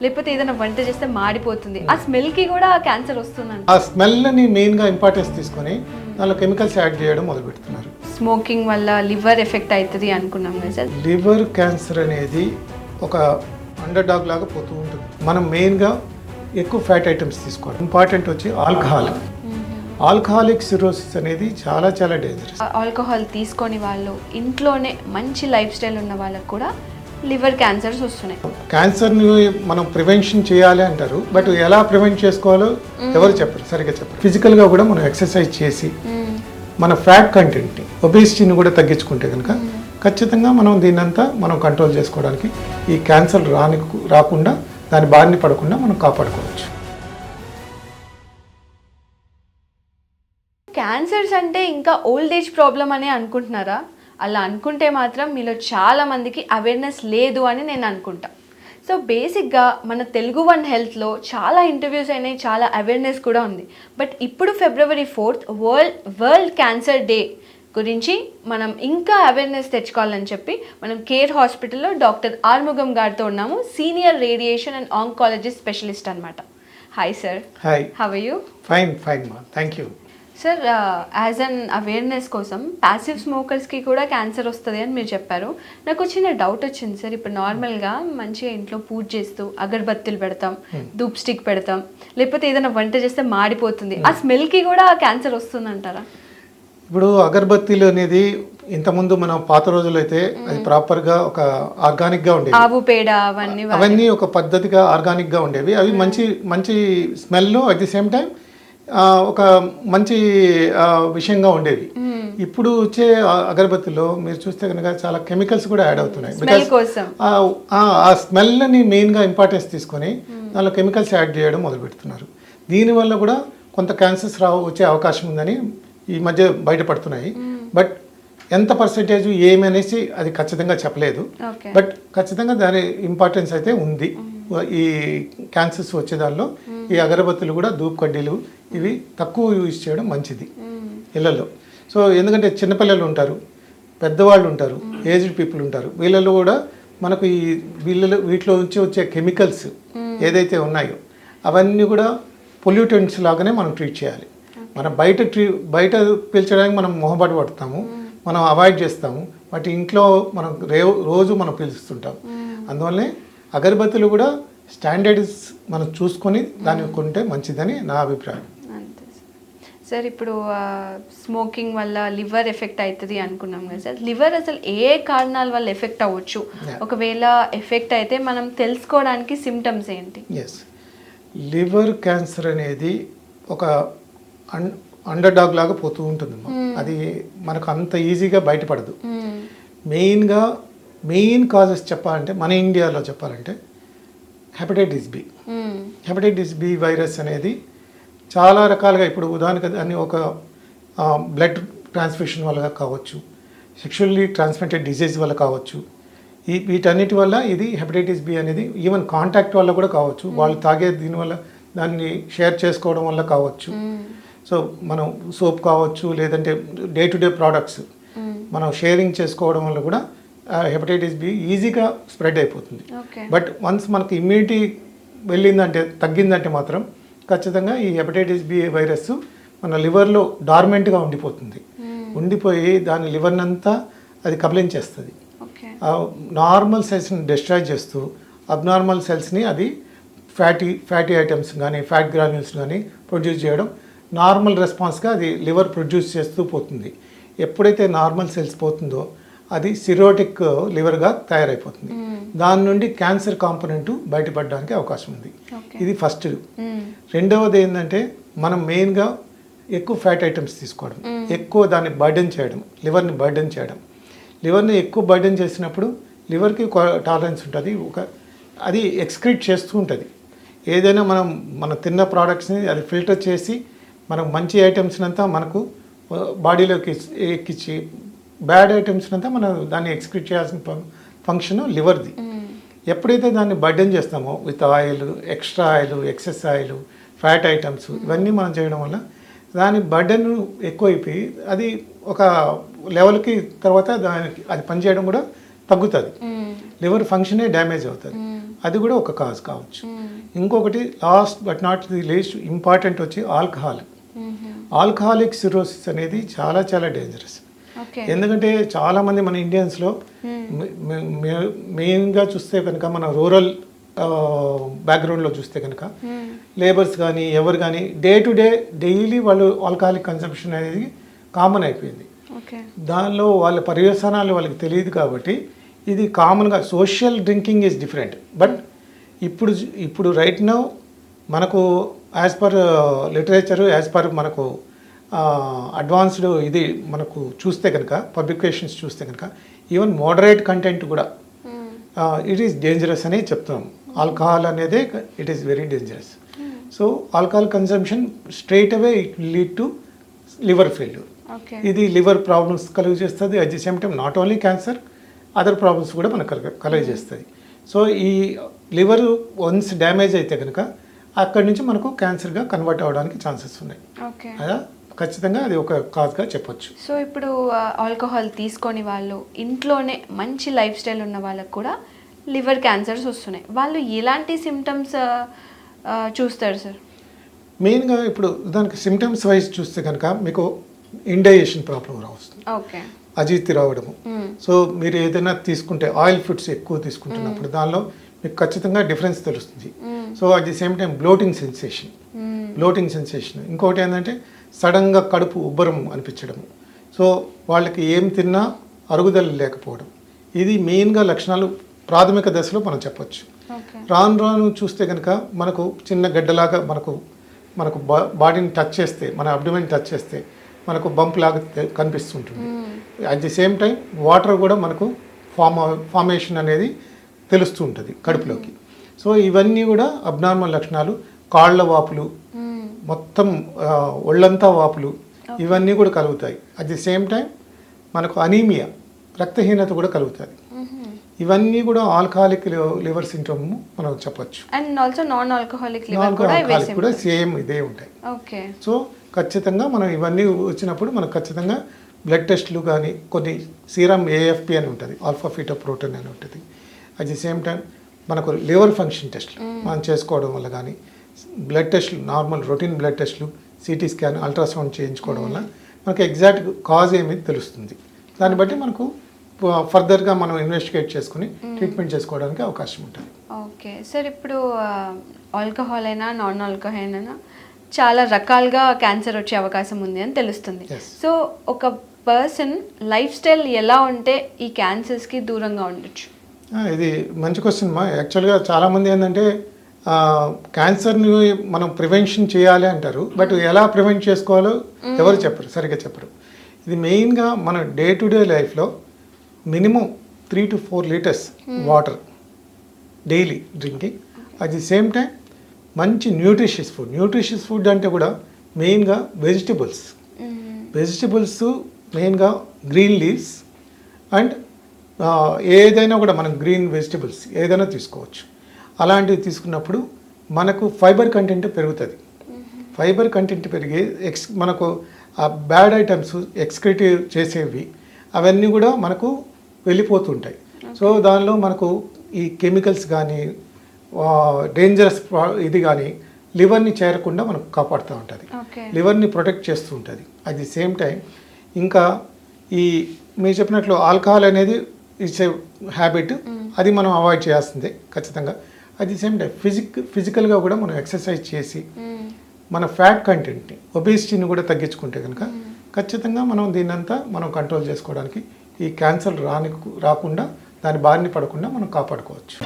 లేకపోతే ఏదైనా వంట చేస్తే మాడిపోతుంది, ఆ స్మెల్ కి కూడా క్యాన్సర్ వస్తుందంట. ఆ స్మెల్ని మెయిన్గా ఇంపార్టెన్స్ తీసుకొని దానిలో కెమికల్స్ యాడ్ చేయడం మొదలు పెడుతున్నారు. స్మోకింగ్ వల్ల లివర్ ఎఫెక్ట్ అవుతుంది అనుకున్నాం కదా సార్. లివర్ క్యాన్సర్ అనేది ఒక అండర్ డాగ్ లాగా పోతూ ఉంటుంది. మనం మెయిన్గా ఎక్కువ ఫ్యాట్ ఐటమ్స్ తీసుకోవాలి. ఇంపార్టెంట్ వచ్చి ఆల్కహాలిక్ సిరోసిస్ అనేది చాలా చాలా డేంజరస్. ఆల్కహాల్ తీసుకొని వాళ్ళు ఇంట్లోనే మంచి లైఫ్ స్టైల్ ఉన్న వాళ్ళకు కూడా లివర్ క్యాన్సర్స్ వస్తున్నాయి. క్యాన్సర్ని మనం ప్రివెన్షన్ చేయాలి అంటారు, బట్ ఎలా ప్రివెంట్ చేసుకోవాలో ఎవరు చెప్పరు, సరిగ్గా చెప్పరు. ఫిజికల్గా కూడా మనం ఎక్సర్సైజ్ చేసి మన ఫ్యాట్ కంటెంట్ని, ఒబేసిటీని కూడా తగ్గించుకుంటే కనుక ఖచ్చితంగా మనం దీన్నంతా మనం కంట్రోల్ చేసుకోవడానికి, ఈ క్యాన్సర్ రాకుండా దాని బారిన పడకుండా మనం కాపాడుకోవచ్చు. క్యాన్సర్స్ అంటే ఇంకా ఓల్డ్ ఏజ్ ప్రాబ్లం అనే అనుకుంటున్నారా? అలా అనుకుంటే మాత్రం మీలో చాలా మందికి అవేర్నెస్ లేదు అని నేను అనుకుంటా. సో బేసిక్గా మన తెలుగు వన్ హెల్త్లో చాలా ఇంటర్వ్యూస్ అయినాయి, చాలా అవేర్నెస్ కూడా ఉంది. బట్ ఇప్పుడు February 4th world cancer day గురించి మనం ఇంకా అవేర్నెస్ తెచ్చుకోవాలని చెప్పి మనం కేర్ హాస్పిటల్లో డాక్టర్ ఆర్ముగం గారితో ఉన్నాము. Senior radiation and oncology specialist అనమాట. Hi sir. Hi. How are you? Fine మా, thank you. Sir, as an awareness కోసం ప్యాసివ్ స్మోకర్స్కి కూడా క్యాన్సర్ వస్తుంది అని మీరు చెప్పారు. నాకు చిన్న డౌట్ వచ్చింది సార్. ఇప్పుడు నార్మల్గా మంచిగా ఇంట్లో పూజ చేస్తూ అగరబత్తులు పెడతాం, ధూప్ స్టిక్ పెడతాం, లేకపోతే ఏదైనా వంట చేస్తే మాడిపోతుంది, ఆ స్మెల్కి కూడా క్యాన్సర్ వస్తుందంటారా? ఇప్పుడు అగరబత్తీలు అనేది ఇంతకుముందు మనం పాత రోజుల్లో అయితే అది ప్రాపర్గా ఒక ఆర్గానిక్గా ఉండేవి. ఆవు పేడ అవన్నీ ఒక పద్ధతిగా ఆర్గానిక్గా ఉండేవి. అవి మంచి smell, at the same time ఒక మంచి విషయంగా ఉండేవి. ఇప్పుడు వచ్చే అగరబత్తిలో మీరు చూస్తే కనుక చాలా కెమికల్స్ కూడా యాడ్ అవుతున్నాయి. బికాస్ ఆ స్మెల్ని మెయిన్గా ఇంపార్టెన్స్ తీసుకొని దానిలో కెమికల్స్ యాడ్ చేయడం మొదలు పెడుతున్నారు. దీనివల్ల కూడా కొంత క్యాన్సర్స్ వచ్చే అవకాశం ఉందని ఈ మధ్య బయటపడుతున్నాయి. బట్ ఎంత పర్సెంటేజ్ ఏమనేసి అది ఖచ్చితంగా చెప్పలేదు. బట్ ఖచ్చితంగా దాని ఇంపార్టెన్స్ అయితే ఉంది. ఈ క్యాన్సర్స్ వచ్చేదానిలో ఈ అగరబత్తులు కూడా, ధూప్ కడ్డీలు, ఇవి తక్కువ యూజ్ చేయడం మంచిది ఇళ్లలో. సో ఎందుకంటే చిన్నపిల్లలు ఉంటారు, పెద్దవాళ్ళు ఉంటారు, ఏజ్డ్ పీపుల్ ఉంటారు. వీళ్ళలో కూడా మనకు వీటిలో నుంచి వచ్చే కెమికల్స్ ఏదైతే ఉన్నాయో అవన్నీ కూడా పొల్యూటెంట్స్ లాగానే మనం ట్రీట్ చేయాలి. మనం బయట పీల్చడానికి మనం మొహబాటు పడతాము, మనం అవాయిడ్ చేస్తాము. బట్ ఇంట్లో మనం రోజు మనం పీల్చుతుంటాం. అందువల్లనే అగరబత్తులు కూడా స్టాండర్డ్స్ మనం చూసుకొని దాన్ని కొంటే మంచిదని నా అభిప్రాయం. అంతే సార్. ఇప్పుడు స్మోకింగ్ వల్ల లివర్ ఎఫెక్ట్ అవుతుంది అనుకున్నాం కదా సార్. లివర్ అసలు ఏ కారణాల వల్ల ఎఫెక్ట్ అవ్వచ్చు? ఒకవేళ ఎఫెక్ట్ అయితే మనం తెలుసుకోవడానికి సిమ్టమ్స్ ఏంటి? ఎస్, లివర్ క్యాన్సర్ అనేది ఒక అండర్ డాగ్ లాగా పోతూ ఉంటుంది. అది మనకు అంత ఈజీగా బయటపడదు. మెయిన్ కాజెస్ చెప్పాలంటే, మన ఇండియాలో చెప్పాలంటే హెపటైటిస్ బి వైరస్ అనేది చాలా రకాలుగా, ఇప్పుడు ఉదాహరణకు అన్ని ఒక బ్లడ్ ట్రాన్స్ఫ్యూషన్ వల్ల కావచ్చు, సెక్షువల్లీ ట్రాన్స్మిటెడ్ డిసీజ్ వల్ల కావచ్చు, వీటన్నిటి వల్ల ఇది హెపటైటిస్ బి అనేది ఈవెన్ కాంటాక్ట్ వల్ల కూడా కావచ్చు, వాళ్ళు తాగే దీనివల్ల దాన్ని షేర్ చేసుకోవడం వల్ల కావచ్చు. సో మనం సోప్ కావచ్చు, లేదంటే డే టు డే ప్రోడక్ట్స్ మనం షేరింగ్ చేసుకోవడం వల్ల కూడా హెపటైటిస్ బి ఈజీగా స్ప్రెడ్ అయిపోతుంది. బట్ వన్స్ మనకు ఇమ్యూనిటీ తగ్గిందంటే మాత్రం ఖచ్చితంగా ఈ హెపటైటిస్ బి వైరస్ మన లివర్లో డార్మెంట్గా ఉండిపోయి దాని లివర్ని అంతా అది కబలించేస్తుంది. నార్మల్ సెల్స్ని డిస్ట్రాయ్ చేస్తూ అబ్నార్మల్ సెల్స్ని అది ఫ్యాటీ ఐటమ్స్ కానీ, ఫ్యాట్ గ్రాన్యూల్స్ కానీ ప్రొడ్యూస్ చేయడం, నార్మల్ రెస్పాన్స్గా అది లివర్ ప్రొడ్యూస్ చేస్తూ పోతుంది. ఎప్పుడైతే నార్మల్ సెల్స్ పోతుందో అది సిరోటిక్ లివర్గా తయారైపోతుంది. దాని నుండి క్యాన్సర్ కాంపోనెంట్ బయటపడడానికి అవకాశం ఉంది. ఇది ఫస్ట్. రెండవది ఏంటంటే, మనం మెయిన్గా ఎక్కువ ఫ్యాట్ ఐటమ్స్ తీసుకోవడం, ఎక్కువ దాన్ని బర్డెన్ చేయడం, లివర్ని ఎక్కువ బర్డెన్ చేసినప్పుడు లివర్కి టాలరెన్స్ ఉంటుంది. అది ఎక్స్క్రీట్ చేస్తూ ఉంటుంది. ఏదైనా మనం తిన్న ప్రోడక్ట్స్ని అది ఫిల్టర్ చేసి మనం మంచి ఐటమ్స్ని అంతా మనకు బాడీలోకి ఎక్కించి, బ్యాడ్ ఐటమ్స్ని అంతా మనం దాన్ని ఎక్స్క్రీట్ చేయాల్సిన ఫంక్షన్ లివర్ది. ఎప్పుడైతే దాన్ని బర్డెన్ చేస్తామో with oil, extra oil, excess oil, fat items, ఇవన్నీ మనం చేయడం వల్ల దాని బర్డెన్ ఎక్కువైపోయి అది ఒక లెవెల్కి తర్వాత అది పనిచేయడం కూడా తగ్గుతుంది. లివర్ ఫంక్షనే డ్యామేజ్ అవుతుంది. అది కూడా ఒక కాజ్ కావచ్చు. ఇంకొకటి last but not the least important వచ్చి ఆల్కహాలిక్ సిరోసిస్ అనేది చాలా చాలా డేంజరస్. ఎందుకంటే చాలామంది మన ఇండియన్స్లో మెయిన్గా చూస్తే కనుక మన రూరల్ బ్యాక్గ్రౌండ్లో చూస్తే కనుక లేబర్స్ కానీ ఎవరు కానీ డే టు డే డైలీ వాళ్ళు ఆల్కహాలిక్ కన్సంప్షన్ అనేది కామన్ అయిపోయింది. దానిలో వాళ్ళ పర్యవసానాలు వాళ్ళకి తెలియదు కాబట్టి ఇది కామన్గా social drinking is different. But ఇప్పుడు రైట్ నౌ మనకు as per literature, as per మనకు అడ్వాన్స్డ్ ఇది మనకు చూస్తే కనుక పబ్లికేషన్స్ చూస్తే కనుక ఈవెన్ మోడరేట్ కంటెంట్ కూడా ఇట్ ఈస్ డేంజరస్ అని చెప్తున్నాం. ఆల్కహాల్ అనేది it is very dangerous. So alcohol consumption straight away it lead to liver failure. ఇది లివర్ ప్రాబ్లమ్స్ కలుగు చేస్తుంది. At the same time not only cancer, other problems కూడా మనకు కలుగు చేస్తుంది. సో ఈ లివర్ వన్స్ డ్యామేజ్ అయితే కనుక అక్కడి నుంచి మనకు క్యాన్సర్గా కన్వర్ట్ అవ్వడానికి ఛాన్సెస్ ఉన్నాయి. అలా ఖచ్చితంగా అది ఒక కాజ్గా చెప్పొచ్చు. సో ఇప్పుడు ఆల్కహాల్ తీసుకొని వాళ్ళు ఇంట్లోనే మంచి లైఫ్ స్టైల్ ఉన్న వాళ్ళకు కూడా లివర్ క్యాన్సర్స్ వస్తున్నాయి. వాళ్ళు ఎలాంటి సిమ్టమ్స్ చూస్తారు సార్? మెయిన్గా ఇప్పుడు దానికి సిమ్టమ్స్ వైజ్ చూస్తే కనుక మీకు ఇండైజెషన్ ప్రాబ్లం వస్తుంది, అజీర్తి రావడము. సో మీరు ఏదైనా తీసుకుంటే ఆయిల్ ఫుడ్స్ ఎక్కువ తీసుకుంటున్నప్పుడు దానిలో మీకు ఖచ్చితంగా డిఫరెన్స్ తెలుస్తుంది. So at the same time bloating sensation. ఇంకొకటి ఏంటంటే సడన్గా కడుపు ఉబ్బరం అనిపించడము. సో వాళ్ళకి ఏం తిన్నా అరుగుదల లేకపోవడం. ఇది మెయిన్గా లక్షణాలు ప్రాథమిక దశలో మనం చెప్పొచ్చు. రాను చూస్తే కనుక మనకు చిన్న గడ్డలాగా మనకు బాడీని టచ్ చేస్తే, మన అబ్డోమెన్ టచ్ చేస్తే మనకు బంప్ లాగా కనిపిస్తుంటుంది. At the same time water కూడా మనకు ఫార్మేషన్ అనేది తెలుస్తూ ఉంటుంది కడుపులోకి. సో ఇవన్నీ కూడా అబ్నార్మల్ లక్షణాలు. కాళ్ళ వాపులు, మొత్తం ఒళ్ళంతా వాపులు, ఇవన్నీ కూడా కలుగుతాయి. అట్ ది సేమ్ టైం మనకు అనీమియా, రక్తహీనత కూడా కలుగుతుంది. ఇవన్నీ కూడా ఆల్కహాలిక్ లివర్ సిండ్రోమ్ మనం చెప్పొచ్చు. అండ్ ఆల్సో నాన్ ఆల్కహాలిక్ కూడా సేమ్ ఇదే ఉంటాయి. సో ఖచ్చితంగా మనం ఇవన్నీ వచ్చినప్పుడు మనకు ఖచ్చితంగా బ్లడ్ టెస్ట్లు కానీ, కొన్ని సీరం AFP అని ఉంటుంది, ఆల్ఫా ఫీటోప్రోటీన్ అని ఉంటుంది. అట్ ది సేమ్ టైం మనకు లివర్ ఫంక్షన్ టెస్ట్లు మనం చేసుకోవడం వల్ల కానీ, బ్లడ్ టెస్ట్లు నార్మల్ రొటీన్ బ్లడ్ టెస్ట్లు, CT స్కాన్, అల్ట్రాసౌండ్ చేయించుకోవడం వల్ల మనకు ఎగ్జాక్ట్ కాజ్ ఏమి తెలుస్తుంది. దాన్ని బట్టి మనకు ఫర్దర్గా మనం ఇన్వెస్టిగేట్ చేసుకుని ట్రీట్మెంట్ చేసుకోవడానికి అవకాశం ఉంటుంది. ఓకే సార్, ఇప్పుడు ఆల్కహాల్ అయినా నాన్ ఆల్కహాల్ అయినా చాలా రకాలుగా క్యాన్సర్ వచ్చే అవకాశం ఉంది అని తెలుస్తుంది. సో ఒక పర్సన్ లైఫ్ స్టైల్ ఎలా ఉంటే ఈ క్యాన్సర్స్కి దూరంగా ఉండొచ్చు? ఇది మంచి క్వశ్చన్ మా. యాక్చువల్గా చాలామంది ఏంటంటే క్యాన్సర్ని మనం ప్రివెన్షన్ చేయాలి అంటారు, బట్ ఎలా ప్రివెంట్ చేసుకోవాలో ఎవరు చెప్పరు, సరిగ్గా చెప్పరు. ఇది మెయిన్గా మన డే టు డే లైఫ్లో minimum 3 to 4 litres water daily drinking. At the same time మంచి న్యూట్రిషియస్ ఫుడ్ అంటే కూడా మెయిన్గా వెజిటబుల్స్ మెయిన్గా గ్రీన్ లీవ్స్ అండ్ ఏదైనా కూడా మనం గ్రీన్ వెజిటబుల్స్ ఏదైనా తీసుకోవచ్చు. అలాంటివి తీసుకున్నప్పుడు మనకు ఫైబర్ కంటెంట్ పెరుగుతుంది. ఫైబర్ కంటెంట్ పెరిగి మనకు ఆ బ్యాడ్ ఐటమ్స్ ఎక్స్క్రిటివ్ చేసేవి అవన్నీ కూడా మనకు వెళ్ళిపోతుంటాయి. సో దానిలో మనకు ఈ కెమికల్స్ కానీ డేంజరస్ ఇది కానీ లివర్ని చేరకుండా మనకు కాపాడుతూ ఉంటుంది, లివర్ని ప్రొటెక్ట్ చేస్తూ ఉంటుంది. అట్ ది సేమ్ టైం ఇంకా ఈ మీరు చెప్పినట్లు ఆల్కహాల్ అనేది ఇట్స్ ఏ హ్యాబిట్, అది మనం అవాయిడ్ చేయాల్సిందే ఖచ్చితంగా. అట్ ది సేమ్ టైం ఫిజికల్గా కూడా మనం ఎక్సర్సైజ్ చేసి మన ఫ్యాట్ కంటెంట్ని, ఒబేసిటీని కూడా తగ్గించుకుంటే కనుక ఖచ్చితంగా మనం దీన్నంతా మనం కంట్రోల్ చేసుకోవడానికి, ఈ క్యాన్సర్ రాకుండా దాని బారిన పడకుండా మనం కాపాడుకోవచ్చు.